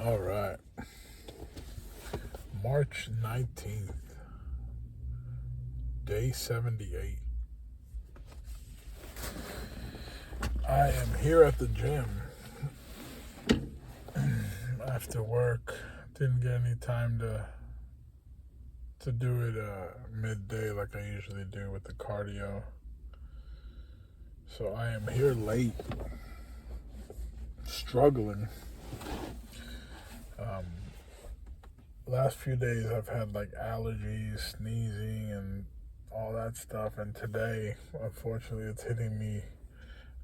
All right. March 19th, day 78. I am here at the gym after work. Didn't get any time to do it midday like I usually do with the cardio. So I am here late, struggling. Last few days I've had like allergies, sneezing, and all that stuff. And today, unfortunately, it's hitting me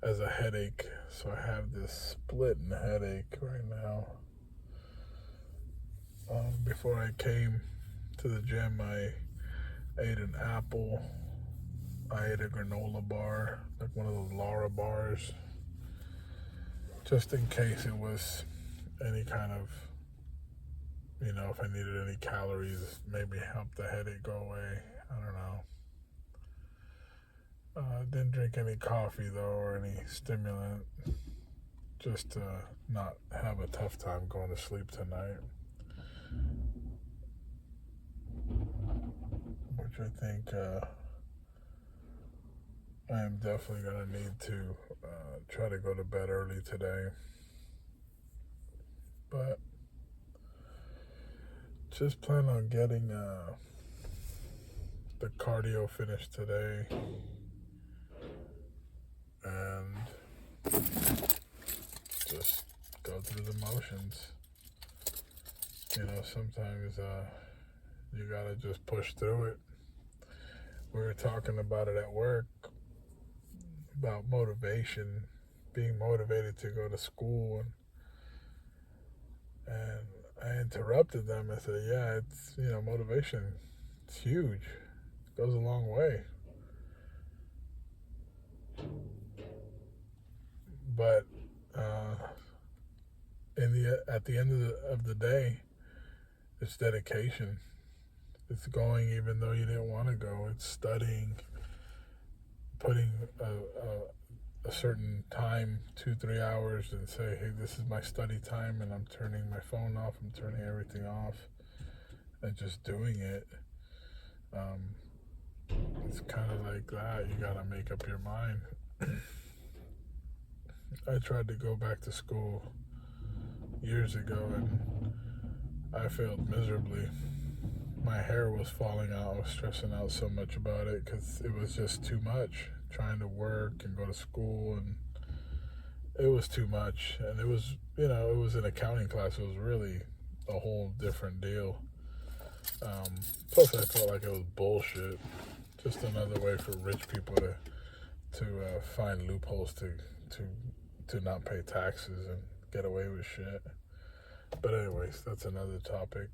as a headache. So I have this splitting headache right now. Before I came to the gym, I ate an apple. I ate a granola bar, like one of those Lara bars, just in case it was any kind of, if I needed any calories, maybe help the headache go away. I don't know. Didn't drink any coffee though, or any stimulant, just to not have a tough time going to sleep tonight. Which I think I am definitely going to need to try to go to bed early today. But just plan on getting the cardio finished today and just go through the motions. Sometimes you gotta just push through it. We were talking about it at work, about motivation, being motivated to go to school, and I interrupted them and said, yeah, it's, motivation, it's huge. It goes a long way. But at the end of the day, it's dedication. It's going even though you didn't want to go. It's studying, putting a certain time, 2-3 hours, and say, hey, this is my study time, and I'm turning my phone off, I'm turning everything off, and just doing it. It's kind of like that. You gotta make up your mind. I tried to go back to school years ago, and I failed miserably. My hair was falling out. I was stressing out so much about it because it was just too much, trying to work and go to school, and it was too much. And it was, it was an accounting class. It was really a whole different deal. Plus I felt like it was bullshit. Just another way for rich people to find loopholes to not pay taxes and get away with shit. But anyways, that's another topic.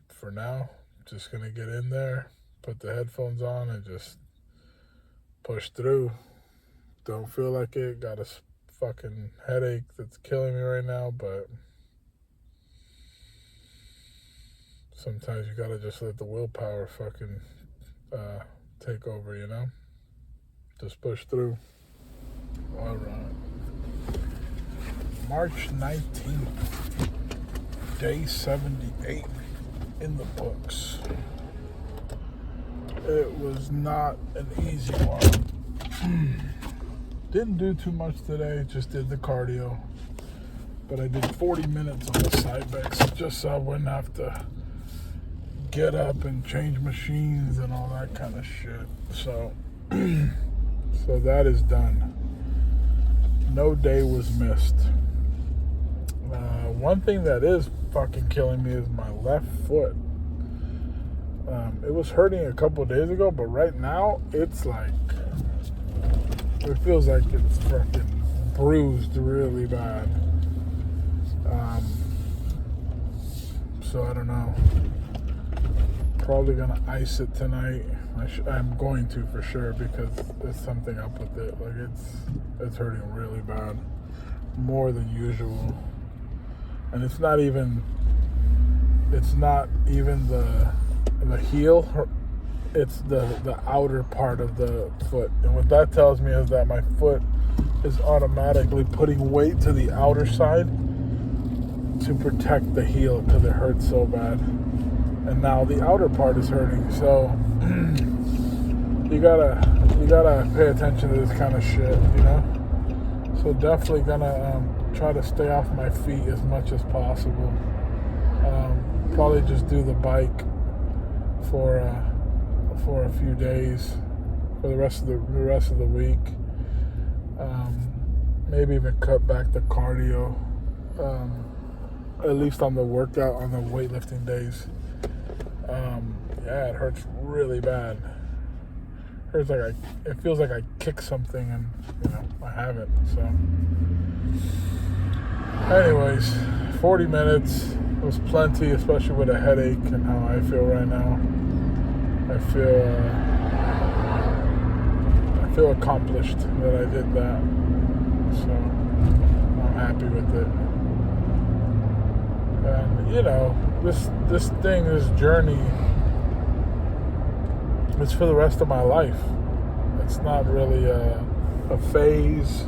For now, just gonna get in there, put the headphones on, and just push through. Don't feel like it. Got a fucking headache that's killing me right now, but sometimes you gotta just let the willpower fucking take over, Just push through. All right. March 19th, day 78 in the books. It was not an easy one. Didn't do too much today, just did the cardio. But I did 40 minutes on the side backs just so I wouldn't have to get up and change machines and all that kind of shit. So that is done. No day was missed. One thing that is fucking killing me is my left foot. It was hurting a couple of days ago, but right now it's like, it feels like it's fucking bruised really bad. So I don't know. Probably gonna ice it tonight. I'm going to for sure, because there's something up with it. Like it's hurting really bad, more than usual. And it's not even the heel. It's the outer part of the foot. And what that tells me is that my foot is automatically putting weight to the outer side to protect the heel because it hurts so bad. And now the outer part is hurting. So you gotta pay attention to this kind of shit, you know. So definitely gonna try to stay off my feet as much as possible. Probably just do the bike for a few days, for the rest of the week. Maybe even cut back the cardio, at least on the workout, on the weightlifting days. Yeah, it hurts really bad. It feels like I kicked something and I haven't. So, anyways, 40 minutes was plenty, especially with a headache and how I feel right now. I feel accomplished that I did that. So I'm happy with it. And this journey, it's for the rest of my life. It's not really a phase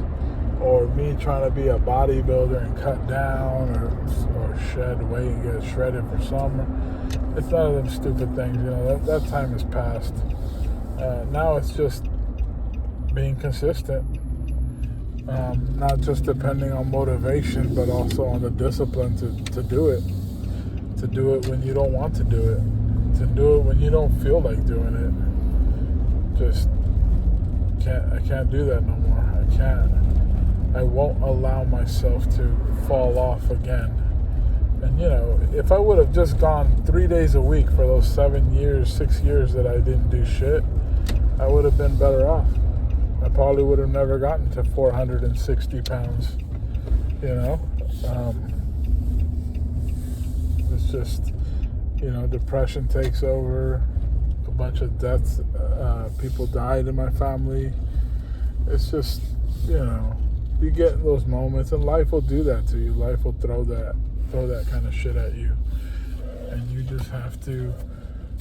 or me trying to be a bodybuilder and cut down or shed weight and get shredded for summer. It's none of them stupid things. That time is past. Now it's just being consistent. Not just depending on motivation, but also on the discipline to do it. To do it when you don't want to do it. To do it when you don't feel like doing it. I can't do that no more. I can't. I won't allow myself to fall off again. And if I would have just gone 3 days a week for those 6 years that I didn't do shit, I would have been better off. I probably would have never gotten to 460 pounds. It's just, depression takes over. A bunch of deaths. People died in my family. It's just, you get in those moments, and life will do that to you. Life will throw that kind of shit at you, and you just have to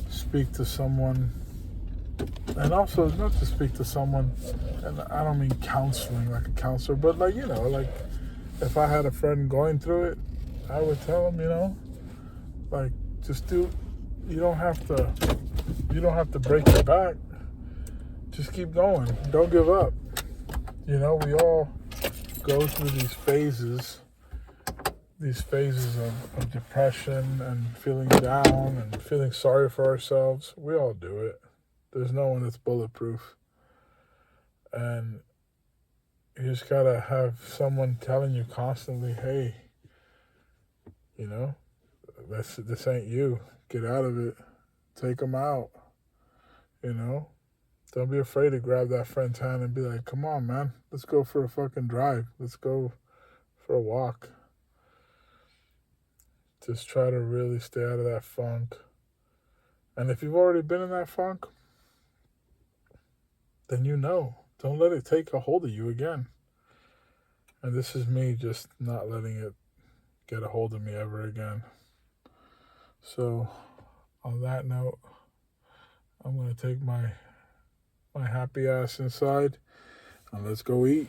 speak to someone. And also, not to speak to someone, and I don't mean counseling like a counselor, but like if I had a friend going through it, I would tell them, just do. You don't have to break your back. Just keep going. Don't give up. We all go through these phases of depression and feeling down and feeling sorry for ourselves. We all do it. There's no one that's bulletproof. And you just gotta have someone telling you constantly, hey, this ain't you. Get out of it. Take them out. Don't be afraid to grab that friend's hand and be like, come on, man. Let's go for a fucking drive. Let's go for a walk. Just try to really stay out of that funk. And if you've already been in that funk, then don't let it take a hold of you again. And this is me just not letting it get a hold of me ever again. So, on that note, I'm going to take my happy ass inside and let's go eat.